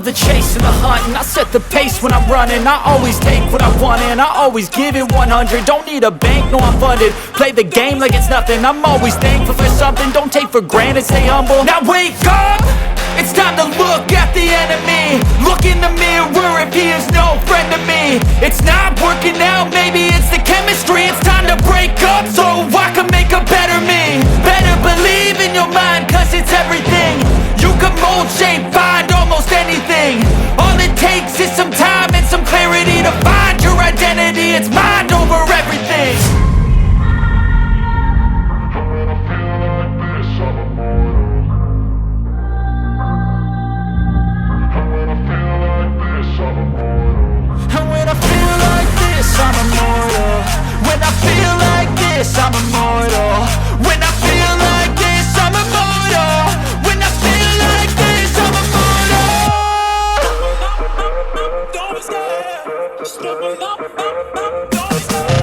love the chase and the hunt, and I set the pace when I'm running. I always take what I want and I always give it 100. Don't need a bank, no I'm funded. Play the game like it's nothing. I'm always thankful for something. Don't take for granted, stay humble. Now wake up! It's time to look at the enemy. Look in the mirror if he is no friend to me. It's not working out, maybe it's the chemistry. It's time to break up so I can make a better me. Better believe in your mind, cause it's everything. You can mold, shape, find almost anything. All it takes is some time and some clarity to find your identity. It's mind over everything. And when I feel like this, I'm immortal. When I feel like this, I'm immortal. When I feel like this, I'm immortal. When I feel like this, I'm immortal. Don't be scared. Just open up. Don't be scared.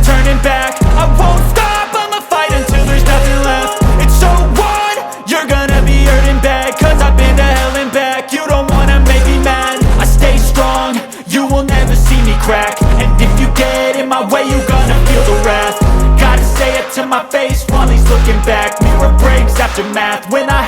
Turning back, I won't stop, I'ma fight until there's nothing left. It's so on, you're gonna be hurting bad, cause I've been to hell and back. You don't wanna make me mad, I stay strong, you will never see me crack. And if you get in my way, you're gonna feel the wrath. Gotta say it to my face while he's looking back. Mirror breaks after math, when I